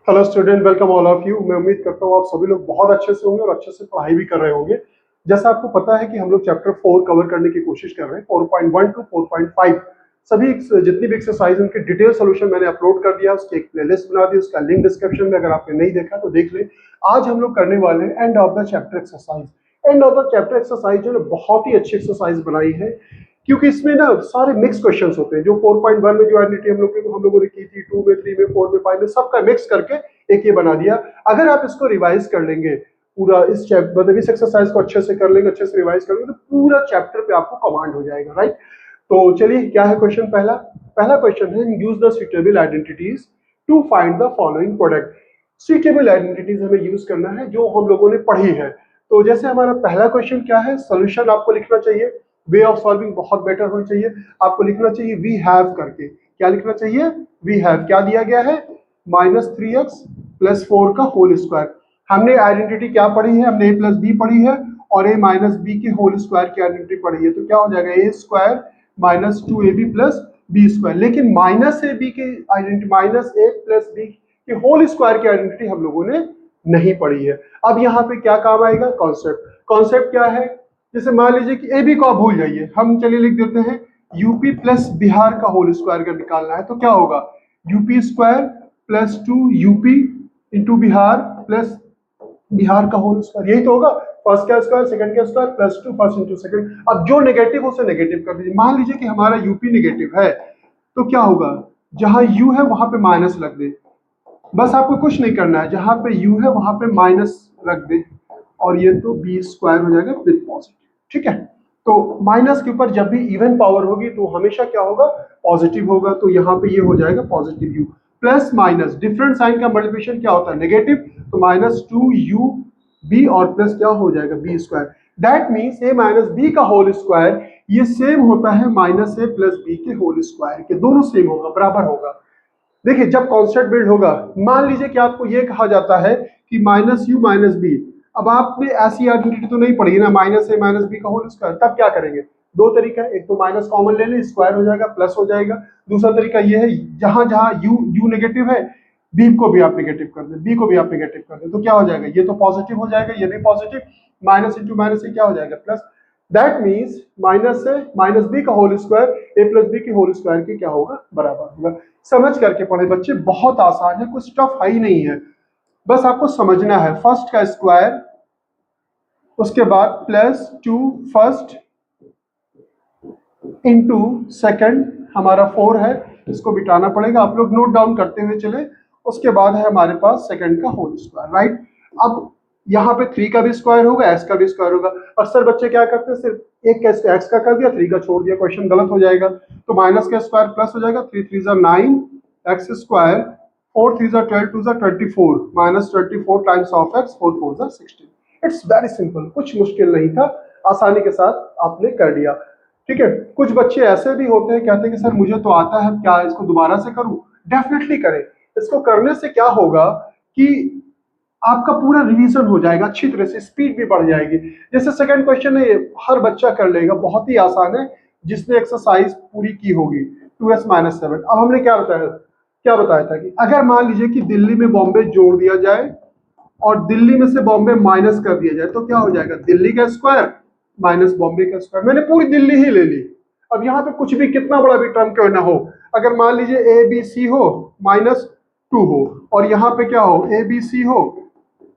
Hello student, welcome all of you. मैं उम्मीद करता हूँ आप सभी लोग बहुत अच्छे से होंगे और अच्छे से पढ़ाई भी कर रहे होंगे। जैसा आपको पता है कि हम लोग चैप्टर 4 कवर करने की कोशिश कर रहे हैं, 4.1 टू 4.5। सभी जितनी भी एक्सरसाइज उनके डिटेल सोल्यूशन मैंने अपलोड कर दिया, उसकी एक प्लेलिस्ट बना दी, उसका लिंक डिस्क्रिप्शन में, अगर आपने नहीं देखा तो देख ले। आज हम लोग करने वाले हैं end of the chapter exercise. End of the chapter exercise जो बहुत ही अच्छी एक्सरसाइज बनाई है, क्योंकि इसमें ना सारे मिक्स क्वेश्चंस होते हैं। जो 4.1 में जो आइडेंटिटी हम लोगों ने की थी, 2 में, 3 में, 4 में, 5 में, सबका मिक्स करके एक ये बना दिया। अगर आप इसको रिवाइज कर लेंगे पूरा, इस चैप्टर मतलब इस एक्सरसाइज को अच्छे से कर लेंगे, अच्छे से रिवाइज कर लेंगे, तो पूरा चैप्टर पे आपको कमांड हो जाएगा, राइट। तो चलिए, क्या है क्वेश्चन? पहला क्वेश्चन है, use the suitable identities to find the following product. Suitable identities हमें यूज करना है जो हम लोगों ने पढ़ी है। तो जैसे हमारा पहला क्वेश्चन क्या है, सोल्यूशन आपको लिखना चाहिए। वे ऑफ सॉल्विंग बहुत बेटर होनी चाहिए। आपको लिखना चाहिए वी हैव करके। क्या लिखना चाहिए? We have. क्या दिया गया है? -3x + 4 का होल स्क्वायर। हमने आइडेंटिटी क्या पढ़ी है? हमने a + b पढ़ी है और a - b के होल स्क्वायर की आइडेंटिटी पढ़ी है। तो क्या हो जाएगा? a² - 2ab + b²। लेकिन -ab के आइडेंटिटी, -a + b के होल स्क्वायर की आइडेंटिटी हम लोगों ने नहीं पढ़ी है। अब यहाँ पे क्या काम आएगा? कॉन्सेप्ट। कॉन्सेप्ट क्या है? जैसे मान लीजिए कि ए बी को आप भूल जाइए, हम चलिए लिख देते हैं यूपी प्लस बिहार का होल स्क्वायर का निकालना है। तो क्या होगा? UP square plus 2 UP into Bihar plus Bihar का होल स्क्वायर। यही तो होगा। फर्स्ट का स्क्वायर, सेकंड का square plus 2 first into second. अब जो नेगेटिव उसे नेगेटिव कर दीजिए। मान लीजिए कि हमारा यूपी नेगेटिव है, तो क्या होगा? जहां यू है वहां पे माइनस लग दे। बस आपको कुछ नहीं करना है, जहां पे यू है वहां पे माइनस रख दे और ये तो b² हो जाएगा विद पॉजिटिव। ठीक है। तो माइनस के ऊपर जब भी इवन पावर होगी तो हमेशा क्या होगा? पॉजिटिव होगा। तो यहाँ पे ये हो जाएगा positive u plus minus, different sign का मल्टीप्लिकेशन क्या होता है? नेगेटिव। तो -2ub और प्लस क्या हो जाएगा? b²। That means a - b का होल स्क्वायर ये सेम होता है -a + b के होल स्क्वायर के। दोनों सेम होगा, बराबर होगा। देखिए, जब कॉन्सेप्ट बिल्ड होगा, मान लीजिए कि आपको ये कहा जाता है कि -u - b। अब आपने ऐसी आइडेंटिटी तो नहीं पढ़ी ना, -a - b का होल स्क्वायर। तब क्या करेंगे? दो तरीका है, एक तो माइनस कॉमन ले लें, स्क्वायर हो जाएगा, प्लस हो जाएगा। दूसरा तरीका ये है, जहां जहां u नेगेटिव है, b को भी आप नेगेटिव कर दें, b को भी आप नेगेटिव कर दें, तो क्या हो जाएगा? ये तो पॉजिटिव हो जाएगा, ये भी पॉजिटिव। माइनस इंटू माइनस से क्या हो जाएगा? प्लस। दैट मीन्स माइनस से -b का होल स्क्वायर a + b के होल स्क्वायर के क्या होगा? बराबर होगा। समझ करके पढ़े बच्चे, बहुत आसान है, कुछ टफ है ही नहीं है। बस आपको समझना है। फर्स्ट का स्क्वायर, उसके बाद +2 फर्स्ट इंटू सेकंड, हमारा 4 है, इसको बिटाना पड़ेगा। आप लोग नोट डाउन करते हुए चले। उसके बाद है हमारे पास सेकंड का होल स्क्वायर, राइट। अब यहाँ पे 3 का भी स्क्वायर होगा, s का भी स्क्वायर होगा। अक्सर बच्चे क्या करते हैं, सिर्फ एक का x का कर दिया, 3 का छोड़ दिया, क्वेश्चन गलत हो जाएगा। तो माइनस का स्क्वायर प्लस हो जाएगा, 3 3 9 x square, 4 3 12 2 24 -24 times of x, 4 4 16। It's very simple, कुछ मुश्किल नहीं था, आसानी के साथ आपने कर लिया। ठीक है। कुछ बच्चे ऐसे भी होते हैं, कहते हैं कि सर मुझे तो आता है, क्या इसको दोबारा से करूं? डेफिनेटली करें। इसको करने से क्या होगा कि आपका पूरा रिवीजन हो जाएगा अच्छी तरह से, स्पीड भी बढ़ जाएगी। जैसे सेकंड क्वेश्चन है, हर बच्चा कर लेगा, बहुत ही आसान है, जिसने एक्सरसाइज पूरी की होगी। 2s - 7। अब हमने क्या बताया था कि अगर मान लीजिए कि दिल्ली में बॉम्बे जोड़ दिया जाए और दिल्ली में से बॉम्बे माइनस कर दिया जाए, तो क्या हो जाएगा? दिल्ली का स्क्वायर माइनस बॉम्बे का स्क्वायर। मैंने पूरी दिल्ली ही ले ली। अब यहाँ पे कुछ भी, कितना बड़ा भी टर्म क्यों ना हो, अगर मान लीजिए ABC हो -2 हो और यहाँ पे क्या हो? ABC हो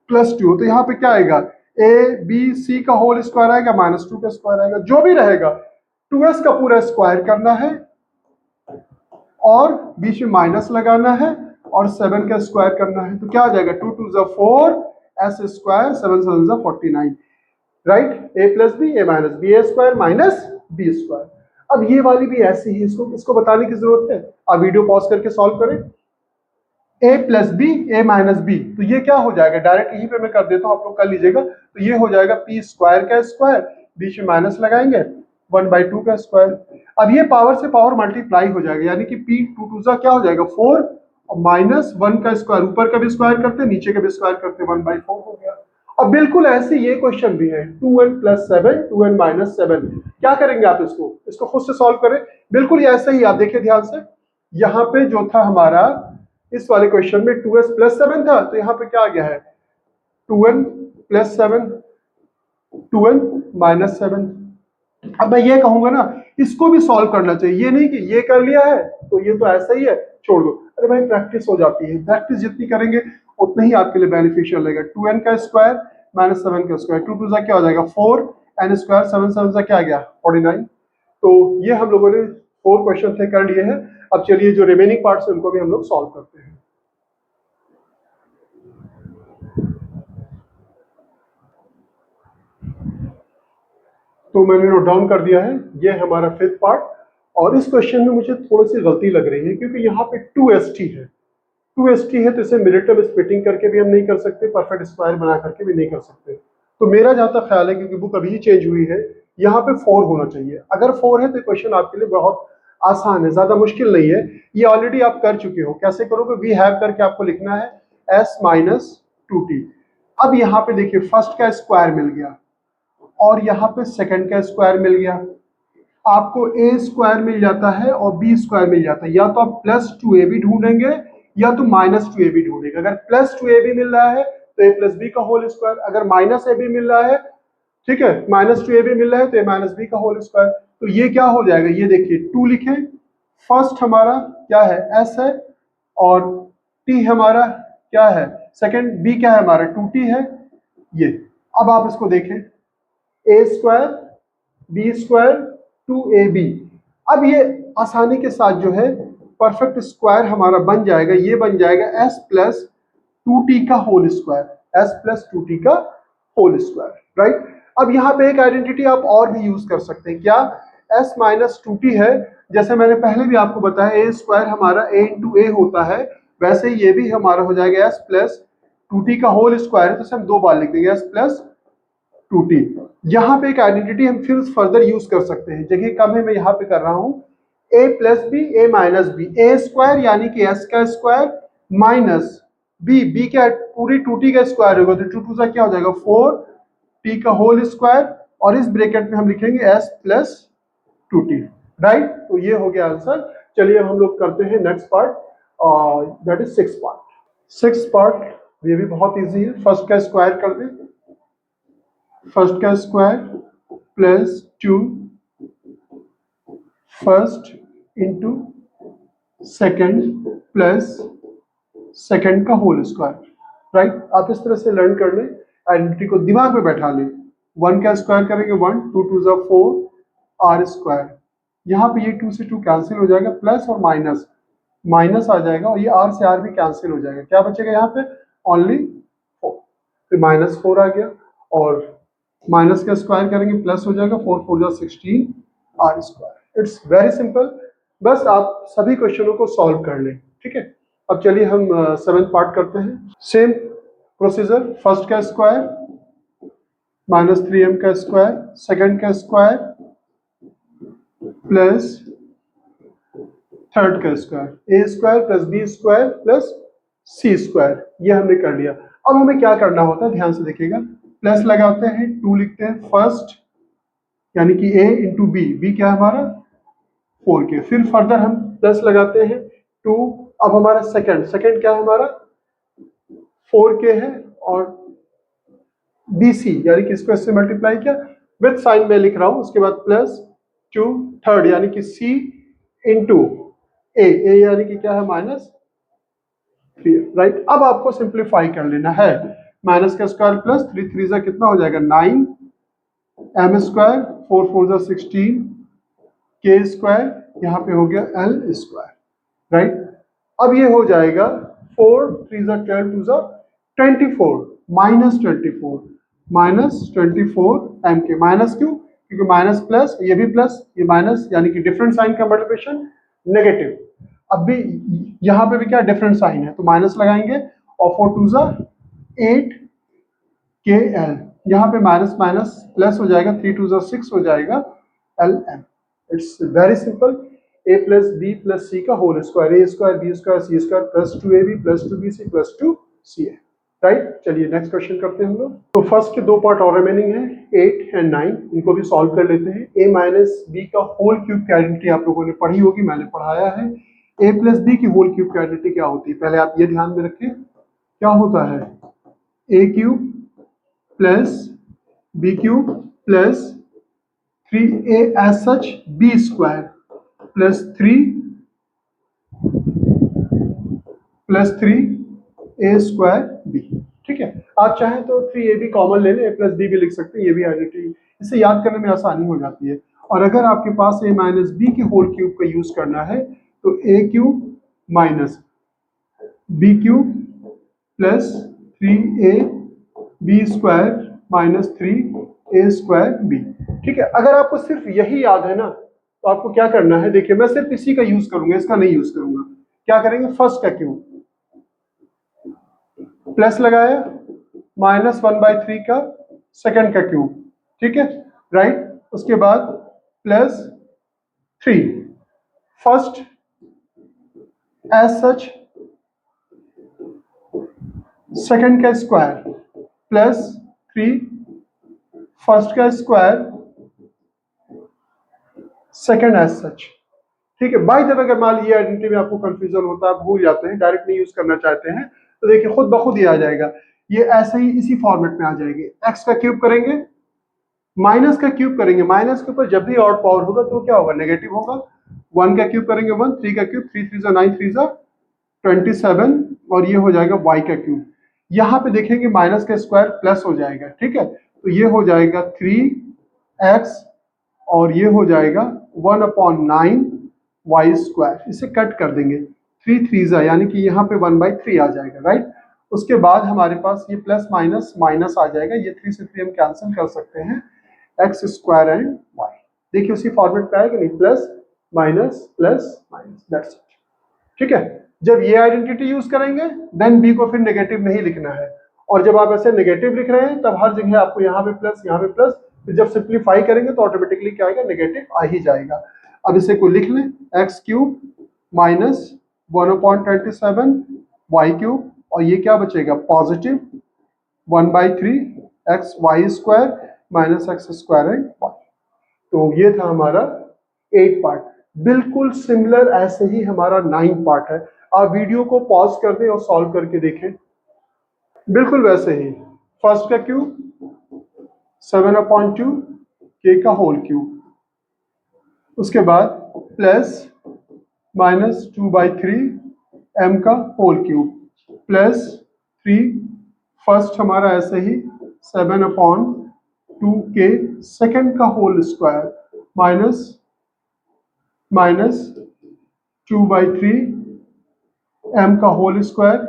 +2 हो, तो यहाँ पे क्या आएगा? ABC का होल स्क्वायर आएगा, -2 का स्क्वायर आएगा, जो भी रहेगा। 2s का पूरा स्क्वायर करना है और बीच में माइनस लगाना है और 7 का स्क्वायर करना है। तो क्या आ जाएगा? 2 2 4 s square, 7 7 49, right. a + b, a - b, a² - b²। अब ये वाली भी ऐसी ही, इसको बताने की जरूरत है। आप वीडियो पॉज करके सॉल्व करें। a + b, a - b, तो ये क्या हो जाएगा? डायरेक्ट यहीं पे मैं कर देता हूं, आप लोग कर लीजिएगा। तो ये हो जाएगा p² का स्क्वायर, बीच में माइनस लगाएंगे, 1/2 का स्क्वायर। अब ये पावर से पावर मल्टीप्लाई हो जाएगा, यानी कि p 2 2 क्या हो जाएगा? 4 और -1 का स्क्वायर, ऊपर का भी स्क्वायर करते, नीचे का भी स्क्वायर करते, 1/4 हो गया। अब बिल्कुल ऐसे ये क्वेश्चन भी है, 2n + 7, 2n - 7। क्या करेंगे आप? इसको खुद से सॉल्व करें। बिल्कुल ऐसे ही, आप देखिए ध्यान से। यहाँ पे जो था हमारा इस वाले क्वेश्चन में 2s प्लस 7 था, तो यहाँ पे क्या आ गया है 2n प्लस 7, 2n माइनस 7। अब मैं ये कहूंगा ना, इसको भी सॉल्व करना चाहिए, ये नहीं कि ये कर लिया है तो ये तो ऐसा ही है छोड़ दो। अरे भाई प्रैक्टिस हो जाती है, प्रैक्टिस जितनी करेंगे उतना ही आपके लिए बेनिफिशियल रहेगा। 2n का स्क्वायर माइनस 7 का स्क्वायर, 2 2 क्या हो जाएगा 4, n स्क्वायर 7 7 सा क्या आ गया 49। तो ये हम लोगों ने 4 क्वेश्चन थे कर लिए हैं। अब चलिए जो रिमेनिंग पार्ट्स हैं उनको भी हम लोग सॉल्व करते हैं। तो मैंने नोट डाउन कर दिया है, ये हमारा 5th पार्ट। और इस क्वेश्चन में मुझे थोड़ी सी गलती लग रही है क्योंकि यहाँ पे 2st है, 2st है तो इसे मिलिटम स्प्लिटिंग करके भी हम नहीं कर सकते, परफेक्ट स्क्वायर बना करके भी नहीं कर सकते। तो मेरा जहाँ तक ख्याल है, क्योंकि बुक अभी ही चेंज हुई है, यहाँ पे 4 होना चाहिए। अगर 4 है तो क्वेश्चन आपके लिए बहुत आसान है, ज्यादा मुश्किल नहीं है। ये ऑलरेडी आप कर चुके हो। कैसे करोगे, वी हैव करके आपको लिखना है s माइनस 2t। अब यहाँ पे देखिए फर्स्ट का स्क्वायर मिल गया और यहाँ पे सेकंड का स्क्वायर मिल गया। आपको a स्क्वायर मिल जाता है और b स्क्वायर मिल जाता है। या तो आप प्लस 2ab ढूंढेंगे या तो माइनस 2ab ढूंढेंगे। अगर प्लस 2ab मिल रहा है तो a प्लस बी का होल स्क्वायर, अगर माइनस ab मिल रहा है, ठीक है, माइनस 2ab मिल रहा है तो a माइनस बी का होल स्क्वायर। तो ये क्या हो जाएगा, ये देखिए 2 लिखें, फर्स्ट हमारा क्या है s है और t हमारा क्या है सेकंड, b क्या है हमारा 2t है ये। अब आप इसको देखें, a square b square 2ab। अब ये आसानी के साथ जो है परफेक्ट स्क्वायर हमारा बन जाएगा, ये बन जाएगा s प्लस 2t का whole square, s plus 2t का होल स्क्वायर, राइट। अब यहाँ पे एक आइडेंटिटी आप और भी यूज कर सकते हैं, क्या, s माइनस 2t है, जैसे मैंने पहले भी आपको बताया a स्क्वायर हमारा a इंटू a होता है, वैसे ये भी हमारा हो जाएगा s प्लस 2t का होल स्क्वायर है, तो इसे हम 2 बार लिख देंगे s प्लस 2t। यहाँ पे एक आइडेंटिटी हम फिर फर्दर यूज कर सकते हैं, जगह कम है मैं यहाँ पे कर रहा हूँ, a plus B A minus B, A square यानी कि s का स्क्वायर माइनस b क्या पूरी 2t का स्क्वायर होगा, तो 2 2 सा क्या हो जाएगा 4t का होल स्क्वायर, और इस ब्रैकेट में हम लिखेंगे s प्लस 2t, राइट। तो ये हो गया आंसर। चलिए अब हम लोग करते हैं next part, that is 6th part. 6th part ये भी बहुत इजी है। फर्स्ट का स्क्वायर कर दें, फर्स्ट का square plus 2 first into second plus second का होल स्क्वायर, राइट। आप इस तरह से लर्न कर लें, आइडेंटिटी को दिमाग में बैठा लें। 1 का स्क्वायर करेंगे 1, 2 2 ज़ा 4 आर स्क्वायर, यहाँ पे ये 2 से 2 कैंसिल हो जाएगा, प्लस और माइनस माइनस आ जाएगा और ये आर से आर भी कैंसिल हो जाएगा, क्या बचेगा यहाँ पे ओनली 4, फिर माइनस 4 आ गया, और माइनस का स्क्वायर करेंगे प्लस हो जाएगा, 4 4 ज़ा 16 R square. It's very simple, बस आप सभी क्वेश्चनों को सॉल्व कर लें, ठीक है। अब चलिए हम 7th पार्ट करते हैं। सेम प्रोसीजर, फर्स्ट का स्क्वायर माइनस 3m का स्क्वायर, सेकंड का स्क्वायर प्लस थर्ड का square, a square plus b square plus c square, ये हमने कर लिया। अब हमें क्या करना होता है, ध्यान से देखिएगा, प्लस लगाते हैं, 2 लिखते हैं फर्स्ट यानी कि a इंटू b क्या है हमारा 4k, फिर फर्दर हम प्लस लगाते हैं 2, अब हमारा सेकंड क्या है हमारा 4k है, और bc यानी कि इसको इससे मल्टीप्लाई किया विद साइन में लिख रहा हूं, उसके बाद प्लस 2 थर्ड यानी कि c इंटू a यानी कि क्या है माइनस 3, राइट। अब आपको सिंप्लीफाई कर लेना है, माइनस का स्क्वायर प्लस 3 3 ज़ा कितना हो जाएगा 9 m स्क्वायर 4 4 ज़ा 16 k स्क्वायर, यहाँ पे हो गया l स्क्वायर, राइट। अब ये हो जाएगा 4 3 ज़ा 12 2 ज़ा 24 माइनस 24 m के, माइनस क्यों, क्योंकि माइनस प्लस, ये भी प्लस ये माइनस, यानी कि डिफरेंट साइन का मल्टीप्लिकेशन नेगेटिव। अब भी यहाँ पे भी क्या डिफरेंट साइन है तो माइनस लगाएंगे, और 4 2 ज़ा 8 kl, यहाँ पे माइनस माइनस प्लस हो जाएगा, 3 2 ज़ा 6 हो जाएगा ln। It's very simple, a plus B plus C का whole square, a square B square C square plus 2ab plus 2bc plus 2ca, right. चलिए नेक्स्ट क्वेश्चन करते हैं हम लोग। तो फर्स्ट के 2 पार्ट और रिमेनिंग है, 8 एंड 9, इनको भी सॉल्व कर लेते हैं। a माइनस बी का होल क्यूब की आइडेंटिटी आप लोगों ने पढ़ी होगी, मैंने पढ़ाया है। ए प्लस बी की होल क्यूब की आइडेंटिटी क्या होती है, पहले आप ये ध्यान में रखें, क्या होता है, A cube plus B cube plus 3a as such B square plus three A square B. ठीक है, आप चाहें तो 3a भी कॉमन ले लें, ए प्लस बी भी लिख सकते हैं, ये भी आइडेंटिटी, इससे याद करने में आसानी हो जाती है। और अगर आपके पास a माइनस बी की होल क्यूब का यूज करना है तो A cube minus B cube plus 3a B square minus 3a square B. ठीक है, अगर आपको सिर्फ यही याद है ना तो आपको क्या करना है, देखिए मैं सिर्फ इसी का यूज करूंगा, इसका नहीं यूज करूंगा। क्या करेंगे, फर्स्ट का क्यूब प्लस लगाया -1/3 का सेकंड का क्यूब, ठीक है, राइट। उसके बाद plus 3 first as such second का स्क्वायर प्लस 3 फर्स्ट का स्क्वायर सेकंड एज सच। ठीक है, बाय द वे अगर मान लीजिए आइडेंटिटी में आपको कंफ्यूजन होता है, आप भूल जाते हैं, डायरेक्ट नहीं यूज करना चाहते हैं, तो देखिए खुद ब खुद ये आ जाएगा, ये ऐसे ही इसी फॉर्मेट में आ जाएगी। एक्स का क्यूब करेंगे, माइनस का क्यूब करेंगे, माइनस के ऊपर जब भी ऑड पावर होगा तो क्या होगा, नेगेटिव होगा। 1 का क्यूब करेंगे 1, 3 का क्यूब 3 3 9 3 27 और ये हो जाएगा y का क्यूब। यहाँ पे देखेंगे माइनस का स्क्वायर प्लस हो जाएगा, ठीक है, तो ये हो जाएगा 3x और ये हो जाएगा 1/9 y स्क्वायर। इसे कट कर देंगे, 3 3 यानी कि यहाँ पे 1/3 आ जाएगा, राइट। उसके बाद हमारे पास ये प्लस माइनस माइनस आ जाएगा, ये 3 से 3 हम कैंसिल कर सकते हैं, x स्क्वायर एंड y। देखिए उसी फॉर्मेट पे आएगा, नहीं, प्लस माइनस दैट्स इट। ठीक है, जब ये आइडेंटिटी यूज करेंगे देन b को फिर नेगेटिव नहीं लिखना है, और जब आप ऐसे नेगेटिव लिख रहे हैं तब हर जगह आपको यहाँ पे प्लस यहाँ पे प्लस, फिर जब सिंप्लीफाई करेंगे तो ऑटोमेटिकली क्या आएगा, नेगेटिव आ ही जाएगा। अब इसे को लिख लें, X cube minus 1/27 Y cube और ये क्या बचेगा, positive 1/3 X Y square minus X square and Y. तो ये था हमारा 8 पार्ट। बिल्कुल सिमिलर ऐसे ही हमारा 9 पार्ट है। आप वीडियो को पॉज कर दें और सॉल्व करके देखें, बिल्कुल वैसे ही। फर्स्ट का क्यूब 7/2 के का होल क्यूब, उसके बाद प्लस -2/3 m का होल क्यूब प्लस 3 फर्स्ट हमारा ऐसे ही 7/2 के सेकंड का होल स्क्वायर माइनस 2/3 m का होल स्क्वायर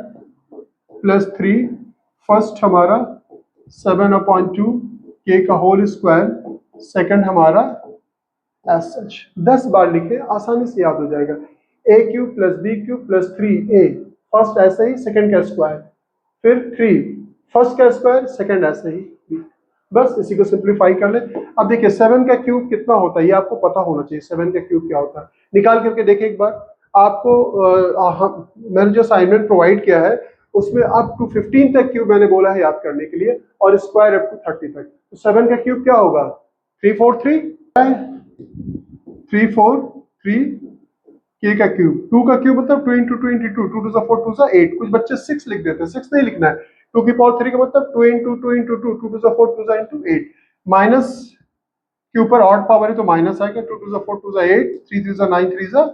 प्लस 3 फर्स्ट हमारा 7/2 के का होल स्क्वायर सेकंड हमारा एज सच। 10 बार लिखे, आसानी से याद हो जाएगा। a cube plus B cube plus 3a first ऐसे ही सेकंड का स्क्वायर, फिर 3 फर्स्ट का स्क्वायर सेकंड ऐसे ही b। बस इसी को सिंप्लीफाई कर ले। अब देखिए 7 का क्यूब कितना होता है ये आपको पता होना चाहिए, 7 का क्यूब क्या होता है, निकाल करके देखिए एक बार। आपको मैंने जो असाइनमेंट प्रोवाइड किया है उसमें अप टू 15 तक क्यूब मैंने बोला है याद करने के लिए, और स्क्वायर अप टू 30 तक। तो 7 का क्यूब क्या होगा, 343 343 के का क्यूब, 2 का क्यूब मतलब 2 into 2 into 2, 2 to the 4 2 8। कुछ बच्चे 6 लिख देते हैं, 6 नहीं लिखना है। 2 की पावर 3 का मतलब 2 into 2 into 2, 2 to the 4 2 into 8। Minus के ऊपर ऑड पावर है तो माइनस आएगा, 2 to the 4 2 8, 3 3 9 3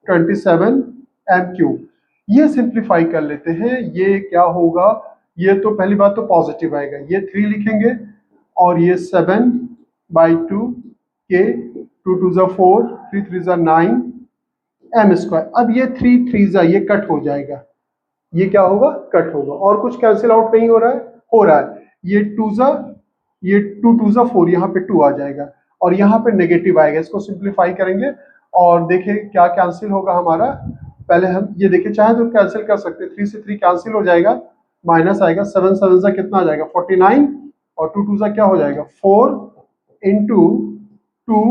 27 m क्यूब। ये सिंप्लीफाई कर लेते हैं, ये क्या होगा, ये तो पहली बात तो पॉजिटिव आएगा, ये 3 लिखेंगे और ये 7/2 के 2 to the 4 3 3 9 m स्क्वायर। अब ये 3 3 ये कट हो जाएगा, ये क्या होगा, कट होगा, और कुछ कैंसिल आउट नहीं हो रहा है, ये 2 2 4 यहाँ पे 2 आ जाएगा और यहाँ पे नेगेटिव आएगा। इसको सिंप्लीफाई करेंगे और देखिए क्या कैंसिल होगा हमारा। पहले हम ये देखिए, चाहे तो कैंसिल कर सकते हैं, 3 से 3 कैंसिल हो जाएगा, माइनस आएगा, 7 7 कितना आ जाएगा 49 और 2 2 क्या हो जाएगा 4 into 2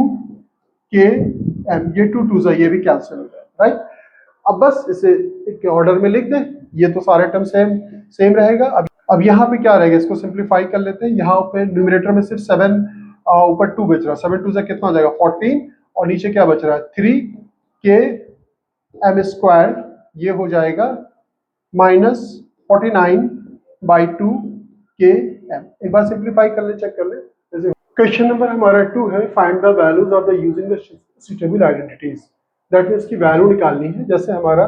के m, ये 2 2 ये भी कैंसिल हो जाएगा, राइट। अब बस इसे एक ऑर्डर में लिख दें, ये तो सारे टर्म सेम रहेगा। अब यहाँ पे क्या रहेगा, इसको सिंप्लीफाई कर लेते हैं। यहाँ पे न्यूमरेटर में सिर्फ 7 ऊपर 2 बच रहा है, 7 2 कितना हो जाएगा 14 और नीचे क्या बच रहा है 3 के एम स्क्वायर, ये हो जाएगा -49/2 के एम। एक बार सिंप्लीफाई कर ले, चेक कर ले। जैसे क्वेश्चन नंबर हमारा 2 है, find the values of the using the suitable identities. That means की वैल्यू निकालनी है। जैसे हमारा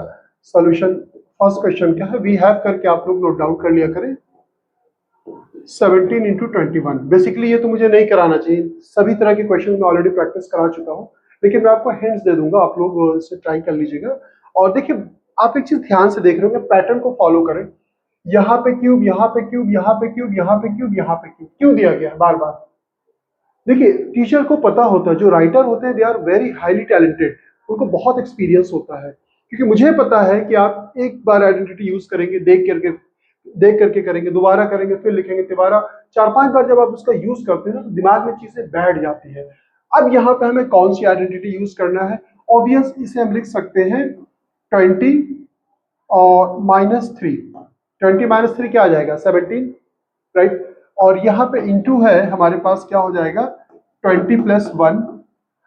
सॉल्यूशन फर्स्ट क्वेश्चन क्या है, वी हैव करके आप लोग नोट डाउन कर लिया करें। 17 × 21। बेसिकली ये तो मुझे नहीं कराना चाहिए, सभी तरह के क्वेश्चन में ऑलरेडी प्रैक्टिस करा चुका हूँ, लेकिन मैं आपको हिंट्स दे दूंगा, आप लोग इसे ट्राई कर लीजिएगा। और देखिए, आप एक चीज ध्यान से देख रहे होंगे, पैटर्न को फॉलो करें। यहाँ पे क्यूब, यहाँ पे क्यूब, यहाँ पे क्यूब, यहाँ पे क्यूब, यहाँ पे क्यूब क्यों दिया गया बार बार? देखिए, टीचर को पता होता है, जो राइटर होते हैं they are very highly talented, उनको बहुत एक्सपीरियंस होता है। क्योंकि मुझे पता है कि आप एक बार आइडेंटिटी यूज करेंगे, देख करके करेंगे, दोबारा करेंगे, फिर लिखेंगे दोबारा, 4-5 बार जब आप उसका यूज करते हैं ना, तो दिमाग में चीजें बैठ जाती है। अब यहाँ पे हमें कौन सी आइडेंटिटी यूज करना है? ऑब्वियस, इसे हम लिख सकते हैं 20 और -3। 20 - 3 क्या आ जाएगा? 17, राइट। और यहाँ पे इंटू है हमारे पास, क्या हो जाएगा? 20 + 1।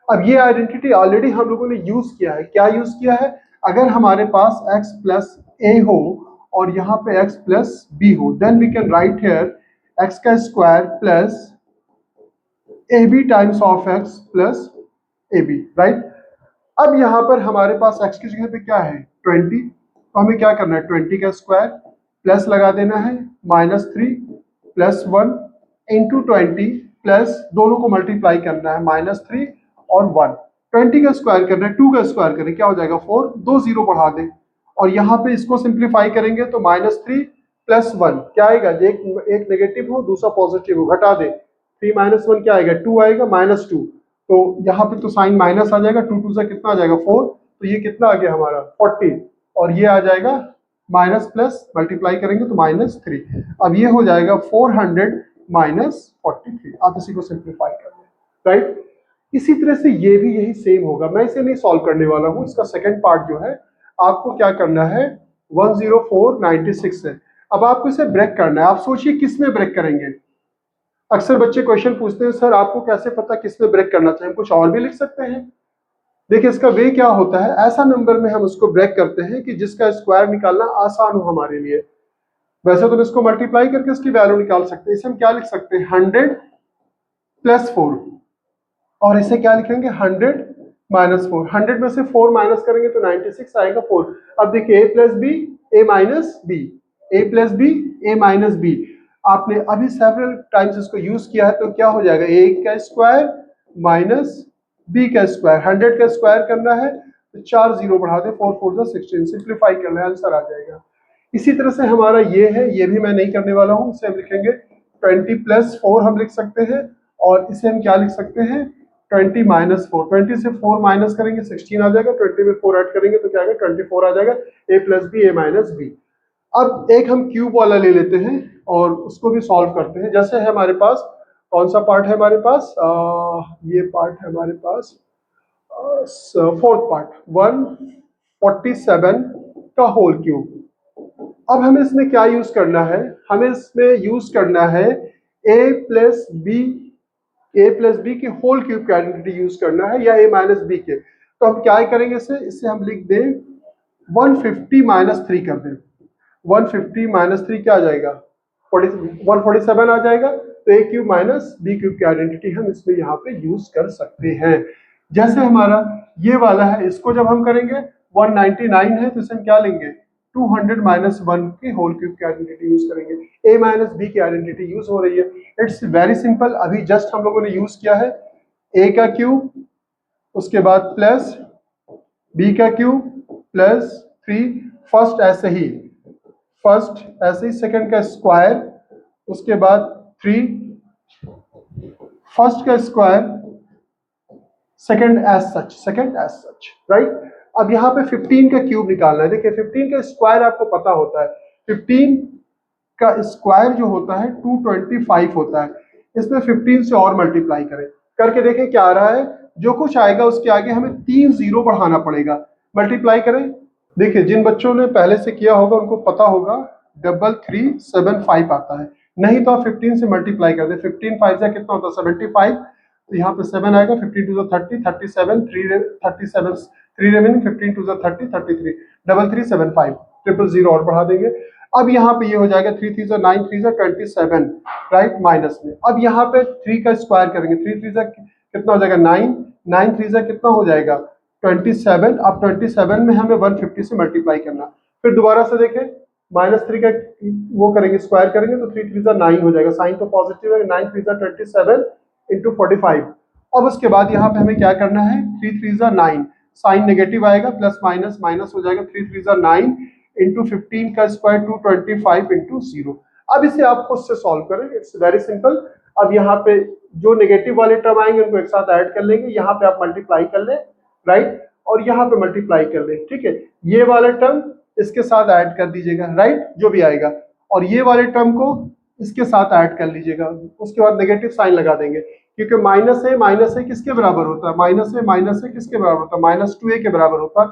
अब ये आइडेंटिटी ऑलरेडी हम लोगों ने यूज किया है। क्या यूज किया है? अगर हमारे पास x + a हो और यहाँ पे x + b हो, then we can write here x का square plus ab times of x plus ab, right. अब यहाँ पर हमारे पास x की जगह पे क्या है? 20। तो हमें क्या करना है? 20 का स्क्वायर प्लस लगा देना है -3 + 1 इंटू 20 प्लस दोनों को मल्टीप्लाई करना है -3 और 1। 20 का स्क्वायर करना है, 2 का स्क्वायर करें, क्या हो जाएगा? 4। 2 0 बढ़ा दें और यहाँ पे इसको सिंप्लीफाई करेंगे तो -3 + 1 क्या आएगा? एक नेगेटिव हो, दूसरा पॉजिटिव हो, घटा दे। 3 - 1 क्या आएगा? 2 आएगा, -2। तो यहाँ पे तो साइन माइनस आ जाएगा, 2 2 से कितना आ जाएगा? 4। तो ये कितना आ गया हमारा? 40। और ये आ जाएगा माइनस प्लस, मल्टीप्लाई करेंगे तो -3। अब ये हो जाएगा 400 - 43। आप इसी को सिंप्लीफाई कर लें, राइट। इसी तरह से ये भी यही सेम होगा। मैं इसे नहीं सॉल्व करने वाला हूँ, इसका सेकंड पार्ट जो है आपको क्या करना है, 10496 है। अब आपको इसे ब्रेक करना है। आप सोचिए किस में ब्रेक करेंगे? अक्सर बच्चे क्वेश्चन पूछते हैं, सर आपको कैसे पता किस में ब्रेक करना चाहिए? हम कुछ और भी लिख सकते हैं। देखिए, इसका वे क्या होता है, ऐसा नंबर में हम उसको ब्रेक करते हैं कि जिसका स्क्वायर निकालना आसान हो हमारे लिए। वैसे तो इसको मल्टीप्लाई करके इसकी वैल्यू निकाल सकते हैं। इसे हम क्या लिख सकते हैं? 100 + 4। और इसे क्या लिखेंगे? 100 - 4। 100 में से 4 माइनस करेंगे तो 96 आएगा 4। अब देखिए, a + b a - b, a + b a - b। आपने अभी सेवरल टाइम्स इसको यूज किया है, तो क्या हो जाएगा? a का स्क्वायर माइनस b का स्क्वायर। 100 का स्क्वायर करना है तो 4 0 बढ़ा दे, 4 4 16, सिंप्लीफाई करना है, आंसर आ जाएगा। इसी तरह से हमारा ये है, ये भी मैं नहीं करने वाला हूँ। इसे हम लिखेंगे 20 + 4 हम लिख सकते हैं, और इसे हम क्या लिख सकते हैं? 20 - 4। 20 से 4 माइनस करेंगे 16 आ जाएगा, 20 में 4 ऐड करेंगे तो क्या आएगा? 24 आ जाएगा। a + b a - b। अब एक हम क्यूब वाला ले लेते हैं और उसको भी सॉल्व करते हैं। जैसे है हमारे पास, कौन सा पार्ट है हमारे पास? ये पार्ट है हमारे पास, फोर्थ पार्ट, 147 का होल क्यूब। अब हमें इसमें क्या यूज करना है? हमें इसमें यूज करना है a + b के होल क्यूब की आइडेंटिटी यूज करना है, या a - b के। तो हम क्या करेंगे? इसे हम लिख दें 150 - 3 कर दें। 150 - 3 क्या आ जाएगा? 147 आ जाएगा। तो a क्यूब - b क्यूब की आइडेंटिटी हम इसमें यहाँ पे यूज कर सकते हैं। जैसे हमारा ये वाला है, इसको जब हम करेंगे 199 है, तो इसे हम क्या लेंगे? 200 - 1 के होल क्यूब की आइडेंटिटी यूज करेंगे। a - b की आइडेंटिटी यूज हो रही है। It's very simple. अभी जस्ट हम लोगों ने यूज किया है a का क्यूब, उसके बाद प्लस b का क्यूब प्लस 3, फर्स्ट ऐसे ही, सेकंड का स्क्वायर, उसके बाद 3, फर्स्ट का square, second as such, right. अब यहाँ पे 15 का क्यूब निकालना है। देखिए, 15 का स्क्वायर आपको पता होता है, 15 का स्क्वायर जो होता है 225 होता है। इसमें 15 से और मल्टीप्लाई करें, करके देखें क्या आ रहा है। जो कुछ आएगा उसके आगे हमें 3 0 बढ़ाना पड़ेगा। मल्टीप्लाई करें। देखिए, जिन बच्चों ने पहले से किया होगा उनको पता होगा 3375 आता है। नहीं तो आप 15 से मल्टीप्लाई कर दें। 15 5 से कितना होता है? 75। तो यहाँ पे 7 आएगा, 15 टू 30, 37, 37, 3 रिमेनिंग, 15 टू 30, 33, 3375, 000 और बढ़ा देंगे। अब यहाँ पे ये हो जाएगा 3 3 9 3 27, राइट, माइनस में। अब यहाँ पे 3 का स्क्वायर करेंगे, 3 3 कितना हो जाएगा 9, 9 3 कितना हो जाएगा 27। अब 27 में हमें 150 से मल्टीप्लाई करना, फिर दोबारा से देखें -3 का वो करेंगे, स्क्वायर करेंगे तो 3 3 9 हो जाएगा, साइन तो पॉजिटिव है, 9 3 27 इंटू 45। अब उसके बाद यहाँ पे हमें क्या करना है, 3 3 9, साइन नेगेटिव आएगा, प्लस माइनस माइनस हो जाएगा, 3 3 9 इंटू 15 का स्क्वायर 225 इंटू 0। अब इसे आप खुद से सॉल्व करें, इट्स वेरी सिंपल। अब यहाँ पे जो नेगेटिव वाले टर्म आएंगे उनको एक साथ ऐड कर लेंगे, यहाँ पे आप मल्टीप्लाई कर ले, राइट, और यहाँ पे मल्टीप्लाई कर ले, ठीक है। ये वाले टर्म इसके साथ ऐड कर दीजिएगा, राइट, जो भी आएगा, और ये वाले टर्म को इसके साथ ऐड कर लीजिएगा। उसके बाद नेगेटिव साइन लगा देंगे, क्योंकि माइनस है किसके बराबर होता है, माइनस है किसके बराबर होता है, -2a के बराबर होता है।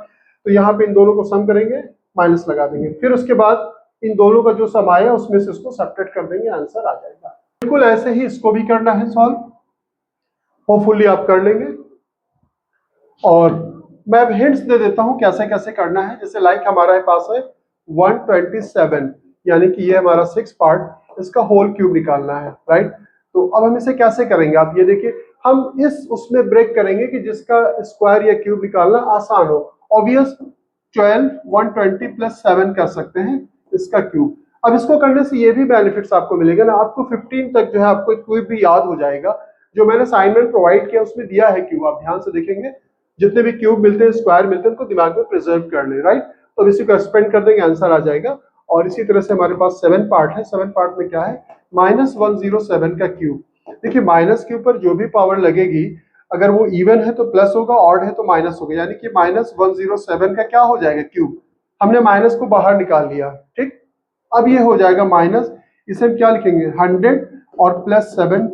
तो यहाँ पे इन दोनों को सम करेंगे, माइनस लगा देंगे, फिर उसके बाद इन दोनों का जो सम आया उसमें से इसको सब्ट्रैक्ट कर देंगे, आंसर आ जाएगा। बिल्कुल ऐसे ही इसको भी करना है सॉल्व, होपफुली आप कर लेंगे। और मैं अब हिंट्स दे देता हूं कैसे कैसे करना है। जैसे लाइक हमारे पास है 127, यानी कि ये हमारा 6 पार्ट, इसका होल क्यूब निकालना है, राइट। तो अब हम इसे कैसे करेंगे, आप ये देखिए, हम इस उसमें ब्रेक करेंगे कि जिसका स्क्वायर या क्यूब निकालना आसान हो। ऑब्वियस 12 120 प्लस 7 कर सकते हैं इसका क्यूब। अब इसको करने से ये भी बेनिफिट्स आपको मिलेगा ना, आपको 15 तक जो है आपको क्यूब भी याद हो जाएगा। जो मैंने असाइनमेंट प्रोवाइड किया उसमें दिया है क्यूब, आप ध्यान से देखेंगे, जितने भी क्यूब मिलते हैं, स्क्वायर मिलते हैं, उनको दिमाग में प्रिजर्व कर ले, राइट। तो इसी को एक्सपेंड कर देंगे, आंसर आ जाएगा। और इसी तरह से हमारे पास 7 पार्ट है, 7 पार्ट में क्या है, -107 का क्यूब। देखिए माइनस के ऊपर जो भी पावर लगेगी, अगर वो इवन है तो प्लस होगा, ऑड है तो माइनस होगा, यानी कि -107 का क्या हो जाएगा क्यूब। हमने माइनस को बाहर निकाल लिया, ठीक। अब ये हो जाएगा माइनस, इसे हम क्या लिखेंगे 100 और प्लस 7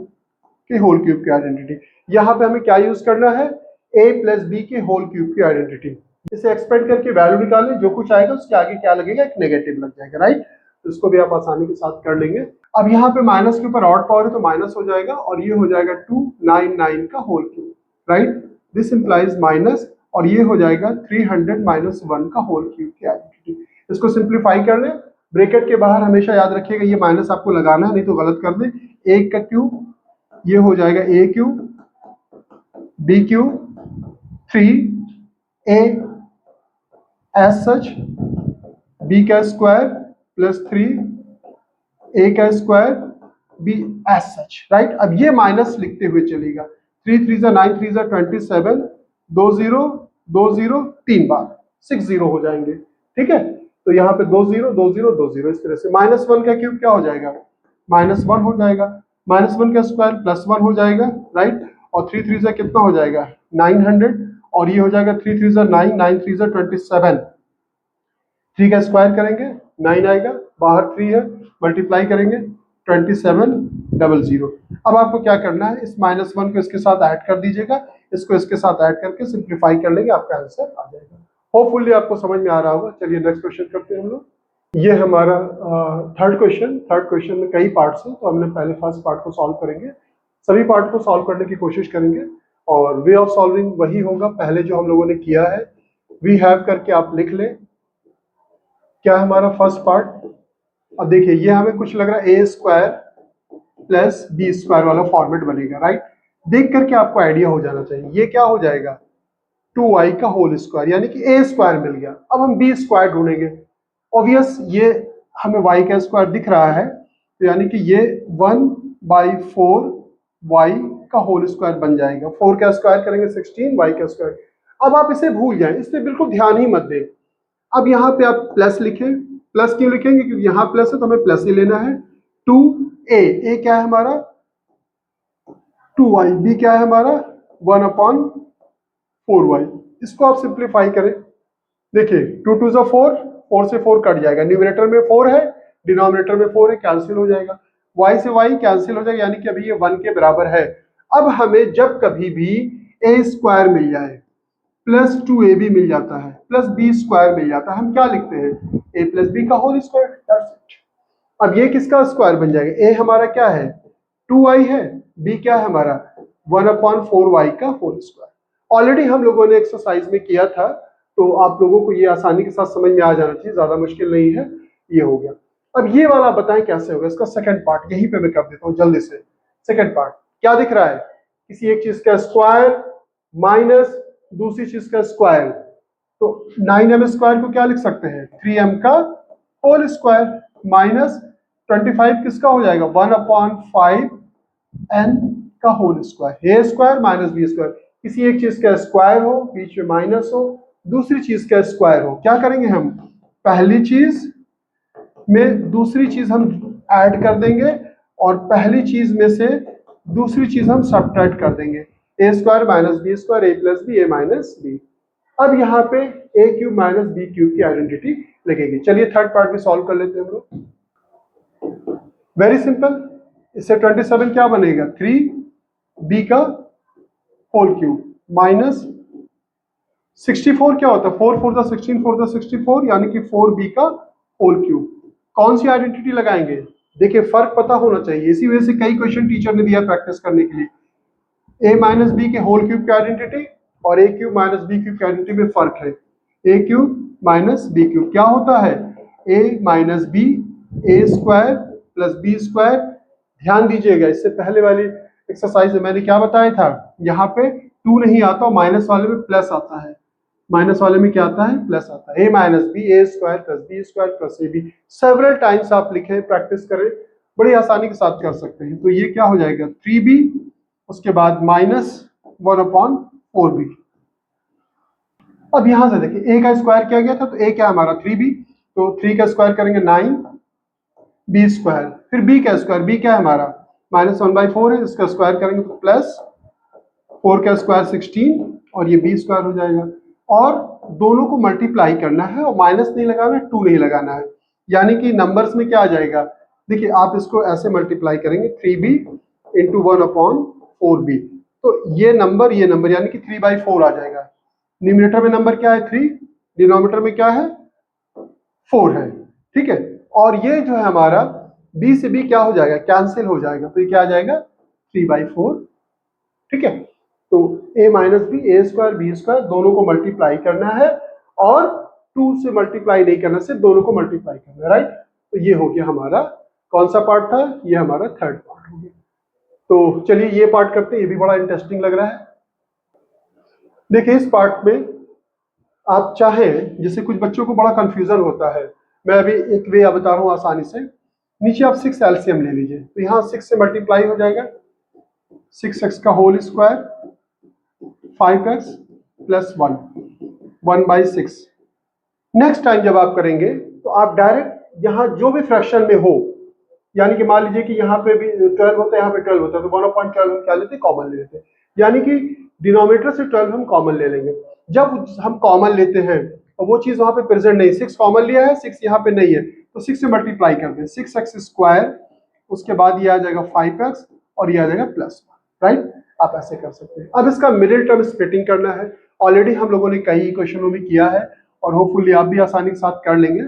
के होल क्यूब की आइडेंटिटी। यहाँ पे हमें क्या यूज करना है, a प्लस बी के होल क्यूब की आइडेंटिटी। इसे एक्सपेंड करके वैल्यू निकालें, जो कुछ आएगा उसके आगे क्या लगेगा, एक नेगेटिव लग जाएगा, राइट। तो इसको भी आप आसानी के साथ कर लेंगे। अब यहाँ पे माइनस के ऊपर ऑड पावर है तो माइनस हो जाएगा, और ये हो जाएगा 299 का whole cube, right. This implies minus, और ये हो जाएगा 300 - 1 का होल क्यूब की आइडेंटिटी। इसको सिंप्लीफाई कर लें, ब्रैकेट के बाहर हमेशा याद रखिएगा ये माइनस आपको लगाना है, नहीं तो गलत कर दें। 1 का क्यूब, ये हो जाएगा a cube, b cube, 3a as such, b का स्क्वायर प्लस 3a का square b as such, right. अब ये माइनस लिखते हुए चलेगा, 3 3 9 3 27, 2 0 2 0 3 बार 6 0 हो जाएंगे, ठीक है। तो यहाँ पे 2 0 2 0 2 0, इस तरह से -1 का क्यूब क्या हो जाएगा, -1 हो जाएगा, -1 का स्क्वायर +1 हो जाएगा, राइट। और 3 3 से कितना हो जाएगा 900, और ये हो जाएगा 3 3 से 9 9 3 से 27, 3 का स्क्वायर करेंगे 9 आएगा, बाहर 3 है, मल्टीप्लाई करेंगे 2700। अब आपको क्या करना है, इस -1 को इसके साथ ऐड कर दीजिएगा, इसको इसके साथ ऐड करके सिंप्लीफाई कर लेंगे, आपका आंसर आ जाएगा। होपफुली आपको समझ में आ रहा होगा। चलिए नेक्स्ट क्वेश्चन करते हैं हम लोग। ये हमारा थर्ड क्वेश्चन में कई पार्ट्स हैं, तो हमने पहले फर्स्ट पार्ट को सॉल्व करेंगे, सभी पार्ट को सॉल्व करने की कोशिश करेंगे, और वे ऑफ सॉल्विंग वही होगा पहले जो हम लोगों ने किया है। वी हैव करके आप लिख लें, क्या है हमारा फर्स्ट पार्ट। अब देखिए ये हमें कुछ लग रहा है a square plus B square वाला फॉर्मेट बनेगा, राइट। देख करके आपको आइडिया हो जाना चाहिए, ये क्या हो जाएगा 2y का होल स्क्वायर, यानी कि a स्क्वायर मिल गया। अब हम b स्क्वायर ढूंढेंगे, ऑब्वियस ये हमें y का स्क्वायर दिख रहा है, तो यानी कि ये 1/4 y का होल स्क्वायर बन जाएगा। 4 का स्क्वायर करेंगे 16, y का स्क्वायर। अब आप इसे भूल जाएं, इस पे बिल्कुल ध्यान ही मत दें। अब यहाँ पे आप प्लस लिखें, प्लस क्यों लिखेंगे, क्योंकि यहाँ प्लस है तो हमें प्लस ही लेना है। 2a, क्या है हमारा 2y, b क्या है हमारा 1/4y। इसको आप सिंप्लीफाई करें, देखिए 2 2 जा 4, 4 से 4 कट जाएगा, न्यूमरेटर में 4 है, डिनोमिनेटर में 4 है, कैंसिल हो जाएगा, y से y कैंसिल हो जाएगा, यानी कि अभी ये 1 के बराबर है। अब हमें जब कभी भी a स्क्वायर मिल जाए प्लस 2ab मिल जाता है प्लस b स्क्वायर मिल जाता है, हम क्या लिखते हैं a प्लस b का होल स्क्वायर। अब ये किसका स्क्वायर बन जाएगा, a हमारा क्या है 2y है, b क्या है हमारा 1/4y का होल स्क्वायर। ऑलरेडी हम लोगों ने एक्सरसाइज में किया था, तो आप लोगों को ये आसानी के साथ समझ में आ जाना चाहिए, ज्यादा मुश्किल नहीं है। ये हो गया। अब ये वाला बताएं कैसे होगा, इसका सेकंड पार्ट यहीं पे मैं कर देता हूँ जल्दी से। सेकंड पार्ट क्या दिख रहा है, किसी एक चीज का स्क्वायर माइनस दूसरी चीज का स्क्वायर। तो 9m स्क्वायर को क्या लिख सकते हैं, 3m का होल स्क्वायर माइनस 25 किसका हो जाएगा, 1/5n का होल स्क्वायर। ए स्क्वायर माइनस बी स्क्वायर, किसी एक चीज का स्क्वायर हो, बीच में माइनस हो, दूसरी चीज का स्क्वायर हो, क्या करेंगे हम, पहली चीज में दूसरी चीज हम ऐड कर देंगे और पहली चीज में से दूसरी चीज हम सब्ट्रैक्ट कर देंगे। ए square minus B square, A plus B, A minus B. अब यहाँ पे ए क्यूब माइनस बी क्यूब की आइडेंटिटी लगेगी। चलिए थर्ड पार्ट भी सॉल्व कर लेते हैं हम लोग। वेरी सिंपल, इससे 27 क्या बनेगा, 3b का होल क्यूब माइनस 64 क्या होता है, 4 4 द 16 4 द 64, यानी कि 4b का होल क्यूब। कौन सी आइडेंटिटी लगाएंगे, देखिए फर्क पता होना चाहिए, इसी वजह से कई क्वेश्चन टीचर ने दिया प्रैक्टिस करने के लिए। a माइनस बी के होल क्यूब की आइडेंटिटी और a cube minus B cube की आइडेंटिटी में फर्क है। a cube minus B cube क्या होता है, a minus B, A square plus B square. ध्यान दीजिएगा, इससे पहले वाली एक्सरसाइज में मैंने क्या बताया था, यहाँ पे 2 नहीं आता, माइनस वाले में प्लस आता है, माइनस वाले में क्या आता है, प्लस आता है। A minus B, A square plus B square plus A B. Several times आप लिखें, प्रैक्टिस करें, बड़ी आसानी के साथ कर सकते हैं। तो ये क्या हो जाएगा, 3b, उसके बाद माइनस 1/4b। अब यहां से देखिए a का स्क्वायर किया गया था, तो a क्या है हमारा 3b, तो 3 का स्क्वायर करेंगे 9b स्क्वायर, फिर b का स्क्वायर, b क्या है हमारा माइनस 1/4 है, इसका स्क्वायर करेंगे तो प्लस 4 का स्क्वायर 16 और ये b स्क्वायर हो जाएगा। और दोनों को मल्टीप्लाई करना है और माइनस नहीं लगाना है, 2 नहीं लगाना है, यानी कि नंबर्स में क्या आ जाएगा, देखिए आप इसको ऐसे मल्टीप्लाई करेंगे 3b इंटू 1/4b, तो ये नंबर यानी कि 3/4 आ जाएगा। न्यूमरेटर में नंबर क्या है 3, डिनोमिनेटर में क्या है 4 है, ठीक है। और ये जो है हमारा b से b क्या हो जाएगा, कैंसिल हो जाएगा, तो ये क्या आ जाएगा 3/4, ठीक है। तो a minus B, A square B square, दोनों को मल्टीप्लाई करना है और 2 से मल्टीप्लाई नहीं करना, सिर्फ दोनों को मल्टीप्लाई करना है, राइट। तो ये हो गया हमारा कौन सा पार्ट था, ये हमारा थर्ड पार्ट हो गया। तो चलिए ये पार्ट करते हैं, ये भी बड़ा इंटरेस्टिंग लग रहा है। देखिए इस पार्ट में आप चाहें, जैसे कुछ बच्चों को बड़ा कंफ्यूजन होता है, मैं अभी एक वे बता रहा हूँ आसानी से। नीचे आप 6 एलसीएम ले लीजिए, तो यहाँ 6 से मल्टीप्लाई हो जाएगा, 6x का whole square 5x plus 1, 1/6। Next time जब आप करेंगे तो आप डायरेक्ट यहाँ जो भी फ्रैक्शन में हो, यानी कि मान लीजिए कि यहाँ पे भी 12 होता है, यहाँ पे 12 होता है, तो 1/12 हम क्या लेते हैं, कॉमन ले लेते हैं, यानी कि डिनोमिनेटर से 12 हम कॉमन ले लेंगे। जब हम कॉमन लेते हैं और वो चीज वहां पे प्रेजेंट नहीं, 6 कॉमन लिया है, 6 यहाँ पे नहीं है, तो 6 से मल्टीप्लाई कर दें, 6x स्क्वायर, उसके बाद ये आ जाएगा 5x और ये आ जाएगा प्लस 1, राइट। आप ऐसे कर सकते हैं। अब इसका मिडिल टर्म स्प्लिटिंग करना है, ऑलरेडी हम लोगों ने कई इक्वेशनों में किया है और होपफुली आप भी आसानी के साथ कर लेंगे।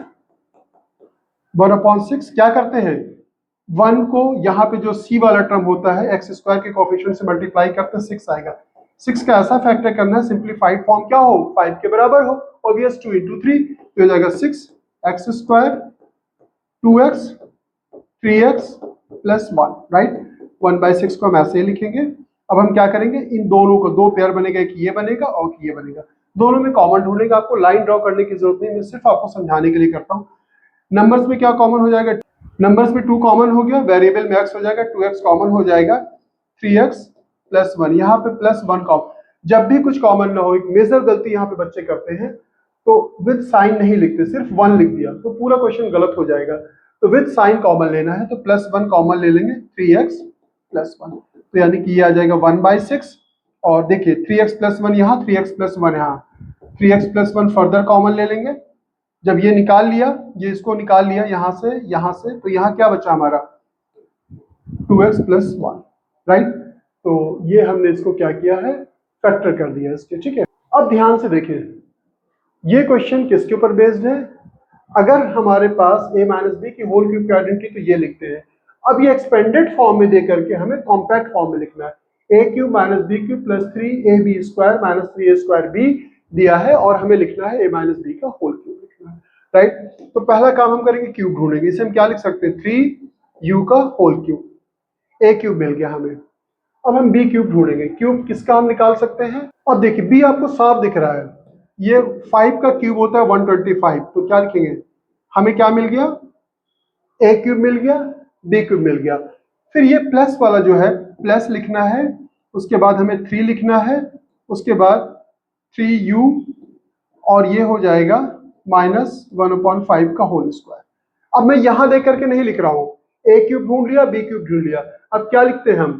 1/6 क्या करते हैं, 1 को यहाँ पे जो c वाला टर्म होता है x स्क्वायर के कोएफिशिएंट से मल्टीप्लाई करते हैं, 6 आएगा। 6 का ऐसा फैक्टर करना है सिंप्लीफाइड फॉर्म क्या हो, 5 के बराबर हो, ऑब्वियस 2 into 3, तो हो जाएगा 6x square 2x 3x plus 1, right. 1/6 को हम ऐसे ही लिखेंगे। अब हम क्या करेंगे, इन दोनों को दो पेयर बनेगा, एक ये बनेगा और ये बनेगा, दोनों में कॉमन ढूंढेगा। आपको लाइन ड्रॉ करने की जरूरत नहीं, मैं सिर्फ आपको समझाने के लिए करता हूँ। नंबर्स में क्या कॉमन हो जाएगा, नंबर्स में 2 कॉमन हो गया, वेरिएबल में x हो जाएगा, 2x कॉमन हो जाएगा, 3x प्लस 1, यहाँ पे प्लस 1 कॉमन। जब भी कुछ कॉमन ना हो, एक मेजर गलती यहाँ पे बच्चे करते हैं, तो विद साइन नहीं लिखते, सिर्फ 1 लिख दिया, तो पूरा क्वेश्चन गलत हो जाएगा। तो विद साइन कॉमन लेना है, तो प्लस 1 कॉमन ले लेंगे, 3x प्लस 1, तो यानी कि ये आ जाएगा 1/6। और देखिए 3x प्लस 1 यहाँ, 3x प्लस 1 यहाँ, 3x प्लस 1 फर्दर कॉमन ले लेंगे। जब ये निकाल लिया, ये इसको निकाल लिया यहाँ से, तो यहाँ क्या बचा हमारा 2x प्लस 1, राइट। तो ये हमने इसको क्या किया है, फैक्टर कर दिया इसके, ठीक है। अब ध्यान से देखिए, ये क्वेश्चन किसके ऊपर बेस्ड है, अगर हमारे पास a माइनस बी की होल क्यूब की आइडेंटिटी, तो ये लिखते हैं। अब ये एक्सपेंडेड फॉर्म में देकर के हमें कॉम्पैक्ट फॉर्म में लिखना है। A cube minus B cube plus 3ab square minus 3a square B दिया है और हमें लिखना है a माइनस बी का होल क्यूब लिखना है, राइट। तो पहला काम हम करेंगे क्यूब ढूंढेंगे, इसे हम क्या लिख सकते हैं 3u का होल क्यूब, a क्यूब मिल गया हमें। अब हम b क्यूब ढूंढेंगे, क्यूब किसका हम निकाल सकते हैं। अब देखिए b आपको साफ दिख रहा है, ये 5 का क्यूब होता है 125, तो क्या लिखेंगे, हमें क्या मिल गया, a क्यूब मिल गया, b क्यूब मिल गया। फिर ये प्लस वाला जो है प्लस लिखना है, उसके बाद हमें 3 लिखना है, उसके बाद 3u और ये हो जाएगा माइनस 1/5 का होल स्क्वायर। अब मैं यहां देख करके नहीं लिख रहा हूं, a क्यूब ढूंढ लिया, b क्यूब ढूंढ लिया, अब क्या लिखते हैं हम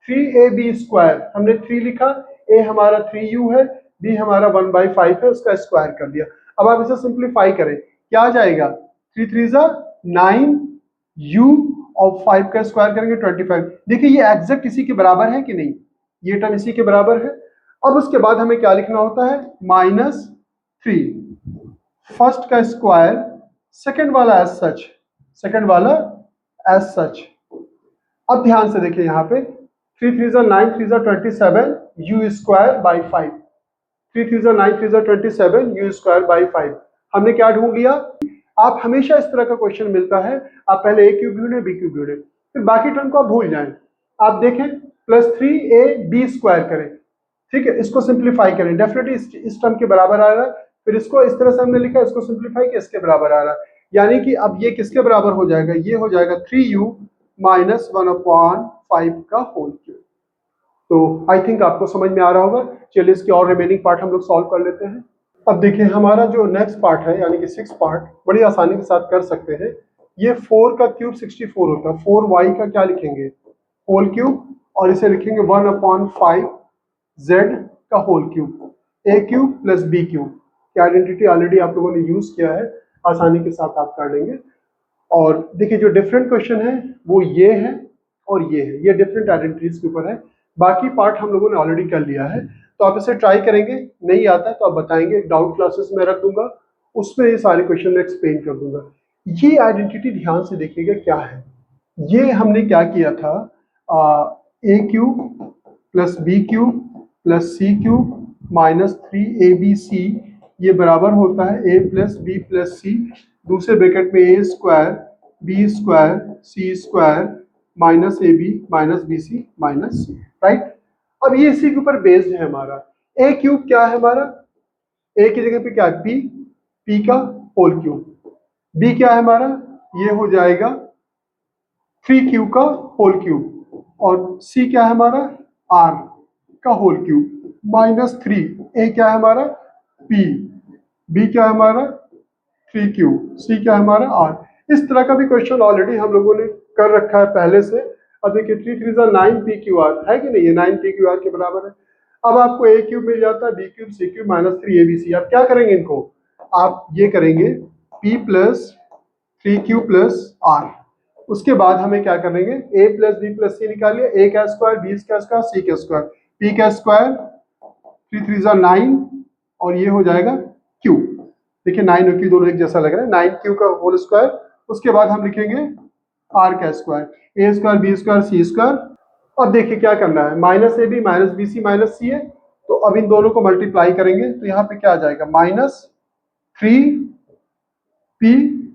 3ab स्क्वायर, हमने 3 लिखा, a हमारा 3u है, b हमारा 1/5 है, उसका स्क्वायर कर दिया। अब आप इसे सिंप्लीफाई करें, क्या आ जाएगा 3 3 9 u और 5 का स्क्वायर करेंगे 25। देखिए ये एग्जैक्ट इसी के बराबर है कि नहीं, ये टर्म इसी के बराबर है। अब उसके बाद हमें क्या लिखना होता है -3 फर्स्ट का स्क्वायर, सेकंड वाला एज सच, सेकंड वाला एज सच। अब ध्यान से देखिए यहाँ पे 3 3 9 3 27 u square by 5, 3 3 9 3 27 u square by 5। हमने क्या ढूंढ लिया। आप हमेशा इस तरह का क्वेश्चन मिलता है, आप पहले a क्यूब ढूंढे, b क्यूब ढूंढे, फिर बाकी टर्म को आप भूल जाएं। आप देखें प्लस 3ab स्क्वायर करें, ठीक है, इसको सिंप्लीफाई करें, डेफिनेटली इस टर्म के बराबर आ रहा है। फिर इसको इस तरह से हमने लिखा, इसको सिंप्लीफाई किया, इसके बराबर आ रहा है, यानी कि अब ये किसके बराबर हो जाएगा, ये हो जाएगा 3u माइनस 1/5 का होल क्यूब। तो आई थिंक आपको समझ में आ रहा होगा। चलिए इसके और रिमेनिंग पार्ट हम लोग सॉल्व कर लेते हैं। अब देखिए हमारा जो नेक्स्ट पार्ट है यानी कि 6 पार्ट बड़ी आसानी के साथ कर सकते हैं। ये 4 का क्यूब 64 होता है, 4y का क्या लिखेंगे होल क्यूब, और इसे लिखेंगे 1/5 z का whole cube, a cube plus b cube की आइडेंटिटी ऑलरेडी आप लोगों ने यूज किया है, आसानी के साथ आप कर लेंगे। और देखिए जो डिफरेंट क्वेश्चन है वो ये है और ये है, ये डिफरेंट आइडेंटिटीज के ऊपर है, बाकी पार्ट हम लोगों ने ऑलरेडी कर लिया है। तो आप इसे ट्राई करेंगे, नहीं आता है तो आप बताएंगे, डाउट क्लासेस में रख दूंगा, उसमें ये सारे क्वेश्चन में एक्सप्लेन कर दूंगा। ये आइडेंटिटी ध्यान से देखिएगा क्या है, ये हमने क्या किया था, a cube plus b cube plus c cube minus 3abc, ये बराबर होता है a plus b plus c, दूसरे ब्रैकेट में a square b square c square minus ab minus bc minus c, right. अब ये इसी के ऊपर बेस्ड है हमारा। a क्यूब क्या है हमारा, a की जगह पे क्या है p का होल क्यूब, b क्या है हमारा, ये हो जाएगा 3q का होल क्यूब, और c क्या है हमारा r का होल क्यूब माइनस 3, a क्या है हमारा p, b क्या है हमारा 3q, c क्या है हमारा r। इस तरह का भी क्वेश्चन ऑलरेडी हम लोगों ने कर रखा है पहले से। अब देखिए 3 3 9 pqr है कि नहीं, ये 9 pqr के बराबर है। अब आपको a क्यूब मिल जाता है, b cube c cube minus 3abc। आप क्या करेंगे इनको, आप ये करेंगे p plus 3q plus r, उसके बाद हमें क्या करेंगे a plus b plus c निकालिए, a का स्क्वायर b का स्क्वायर c का स्क्वायर, p का स्क्वायर 3 3 9 और ये हो जाएगा q। देखिए 9 और q दोनों एक जैसा लग रहा है, 9q का होल स्क्वायर, उसके बाद हम लिखेंगे r का square, a square b square c square. अब देखिए क्या करना है, minus A B minus B C minus C है, तो अब इन दोनों को मल्टीप्लाई करेंगे तो यहाँ पे क्या आ जाएगा माइनस 3p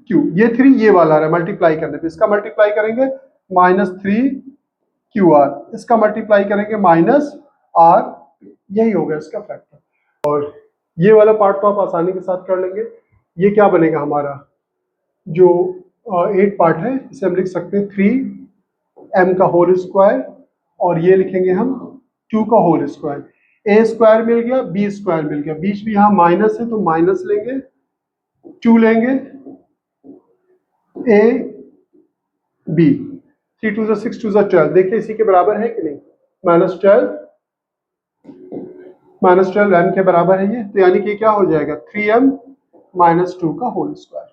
q, ये 3 ये वाला आ रहा है, मल्टीप्लाई करने पे इसका मल्टीप्लाई करेंगे माइनस 3qr, इसका मल्टीप्लाई करेंगे माइनस r, यही होगा इसका फैक्टर। और ये वाला पार्ट तो आप आसानी के साथ कर लेंगे। ये क्या बनेगा हमारा जो 8 पार्ट है, इसे हम लिख सकते हैं 3m का होल स्क्वायर, और ये लिखेंगे हम 2 का होल स्क्वायर, a स्क्वायर मिल गया b स्क्वायर मिल गया, बीच में यहाँ माइनस है तो माइनस लेंगे, 2 लेंगे a b, 3 2 6 2 12, देखिए इसी के बराबर है कि नहीं, माइनस 12 m के बराबर है ये, तो यानी कि क्या हो जाएगा 3m माइनस 2 का होल स्क्वायर।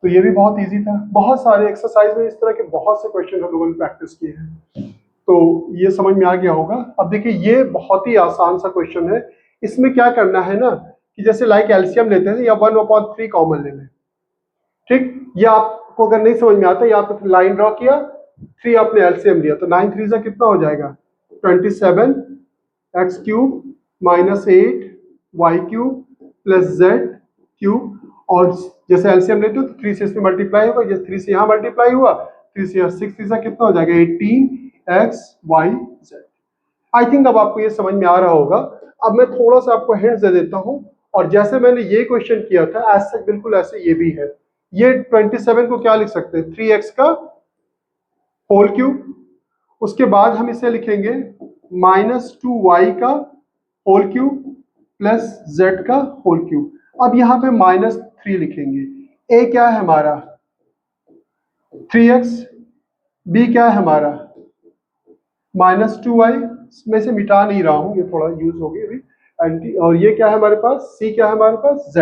तो ये भी बहुत इजी था, बहुत सारे एक्सरसाइज में इस तरह के बहुत से क्वेश्चन हम लोगों ने प्रैक्टिस किए हैं, तो ये समझ में आ गया होगा। अब देखिए ये बहुत ही आसान सा क्वेश्चन है, इसमें क्या करना है ना कि जैसे लाइक एलसीएम लेते हैं या 1/3 कॉमन ले लें, ठीक, या आपको अगर नहीं समझ में आता या आपने लाइन ड्रॉ किया 3 आपने एलसीएम लिया, तो 9 3 कितना हो जाएगा 27 X cube minus 8 Y cube plus Z cube, और जैसे एलसीएम लेते हो तो 3 से इसमें मल्टीप्लाई होगा, जैसे 3 से यहाँ मल्टीप्लाई हुआ, 3 से यहाँ 6 से कितना हो जाएगा 18 X Y Z. I think अब आपको ये समझ में आ रहा होगा। अब मैं थोड़ा सा आपको हिंट दे देता हूँ, और जैसे मैंने ये क्वेश्चन किया था ऐसे बिल्कुल ऐसे ये भी है। ये 27 को क्या लिख सकते हैं 3x का होल क्यूब, उसके बाद हम इसे लिखेंगे -2y का होल क्यूब प्लस z का होल क्यूब। अब यहाँ पे -3 लिखेंगे। a क्या है हमारा 3x, b क्या है हमारा -2y, में से मिटा नहीं रहा हूं, ये थोड़ा यूज हो गई अभी एंटी, और ये क्या है हमारे पास c क्या है हमारे पास z,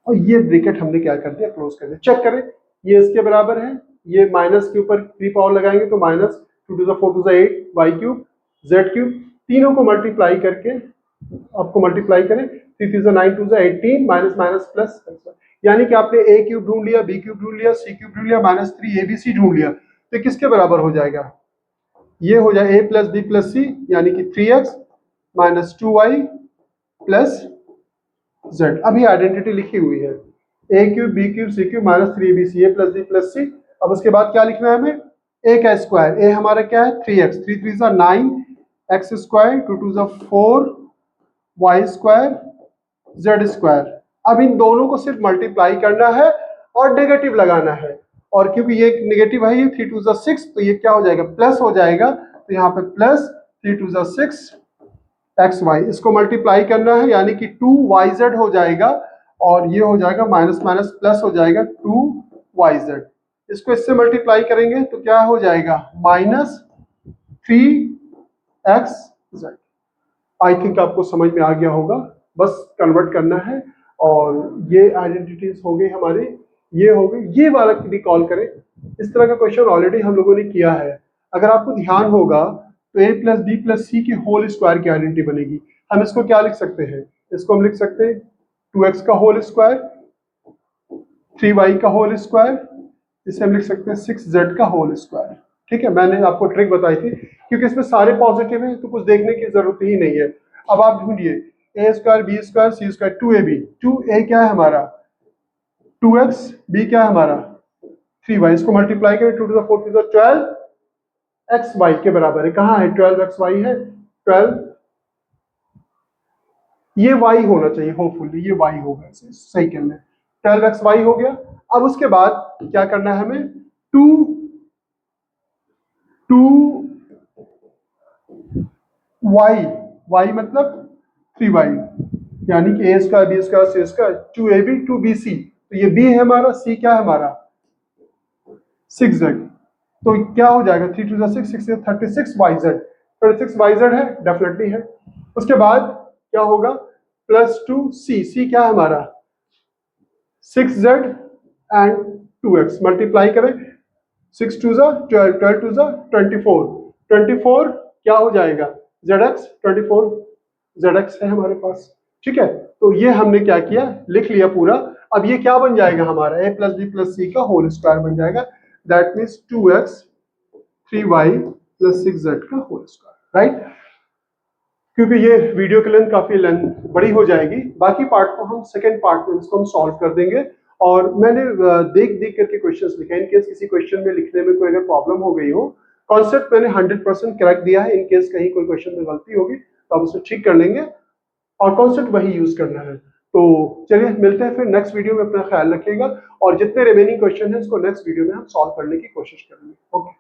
और ये ब्रैकेट हमने क्या कर दिया क्लोज कर दिया। चेक करें ये इसके बराबर है, ये माइनस के ऊपर 3 पावर लगाएंगे तो -2 to the 4 to the 8 y cube z cube, तीनों को मल्टीप्लाई करके आपको मल्टीप्लाई करें 3 to the 9 to the 18 minus minus plus, यानी कि आपने a क्यूब ढूंढ लिया, b क्यूब ढूंढ लिया, c क्यूब ढूंढ लिया, -3 abc ढूंढ लिया, तो किसके बराबर हो जाएगा, ये हो जाए a plus b plus c, यानी कि 3x -2y प्लस z। अभी आइडेंटिटी लिखी हुई है a cube b cube c cube -3abc a plus b plus c। अब उसके बाद क्या लिखना है हमें, a का स्क्वायर, a हमारा क्या है 3x, 3 3 जा 9 x स्क्वायर 2 2 जा 4 y स्क्वायर z स्क्वायर। अब इन दोनों को सिर्फ मल्टीप्लाई करना है और नेगेटिव लगाना है, और क्योंकि ये नेगेटिव है, ये 3 2 जा 6, तो ये क्या हो जाएगा प्लस हो जाएगा, तो यहाँ पे प्लस 3 2 जा 6 एक्स वाई, इसको मल्टीप्लाई करना है यानी कि 2yz हो जाएगा, और ये हो जाएगा माइनस माइनस प्लस हो जाएगा 2yz। इसको इससे मल्टीप्लाई करेंगे तो क्या हो जाएगा -3xz। आई थिंक आपको समझ में आ गया होगा, बस कन्वर्ट करना है, और ये आइडेंटिटीज हो गई हमारी, ये हो गई, ये वाला रिकॉल करें। इस तरह का क्वेश्चन ऑलरेडी हम लोगों ने किया है। अगर आपको ध्यान होगा तो a प्लस बी प्लस सी की होल स्क्वायर की आइडेंटिटी बनेगी। हम इसको क्या लिख सकते हैं, इसको हम लिख सकते हैं 2x का होल स्क्वायर 3y का होल स्क्वायर, इसे हम लिख सकते हैं 6z का होल स्क्वायर। ठीक है, मैंने आपको ट्रिक बताई थी, क्योंकि इसमें सारे पॉजिटिव हैं तो कुछ देखने की जरूरत ही नहीं है। अब आप ढूंढिए a square B square C square 2ab, 2a क्या है हमारा 2x, b क्या है हमारा 3y, इसको मल्टीप्लाई करें 2 to the 4 to the 12 x Y के बराबर है। कहाँ है 12 एक्स वाई है 12, ये y होना चाहिए, होपफुली ये y होगा, सही कहना है 12 एक्स वाई हो गया। अब उसके बाद क्या करना है हमें 2y मतलब 3y, यानी कि a square B square C square 2ab 2bc, तो ये b है हमारा, c क्या है हमारा 6z, तो क्या हो जाएगा 3 2 6 6 से 36yz, 36yz है डेफिनेटली है। उसके बाद क्या होगा +2c, c क्या है हमारा 6z एंड 2x, मल्टीप्लाई करें 6 2 12 12 2 24, 24 क्या हो जाएगा zx, 24 zx है हमारे पास। ठीक है, तो ये हमने क्या किया लिख लिया पूरा। अब ये क्या बन जाएगा हमारा a plus B plus C का होल स्क्वायर बन जाएगा, that means 2x 3y plus 6z का होल स्क्वायर, राइट। क्योंकि ये वीडियो की लेंथ काफी बड़ी हो जाएगी, बाकी पार्ट को हम सेकेंड पार्ट में इसको हम सॉल्व कर देंगे। और मैंने देख देख करके क्वेश्चंस लिखे, इन केस किसी क्वेश्चन में लिखने में कोई अगर प्रॉब्लम हो गई हो, कॉन्सेप्ट मैंने 100% करेक्ट दिया है, इन केस कहीं कोई क्वेश्चन में गलती होगी तो आप उसे ठीक कर लेंगे, और कॉन्सेप्ट वही यूज करना है। तो चलिए मिलते हैं फिर नेक्स्ट वीडियो में, अपना ख्याल रखिएगा, और जितने रिमेनिंग क्वेश्चन है इसको नेक्स्ट वीडियो में हम सॉल्व करने की कोशिश करेंगे। ओके।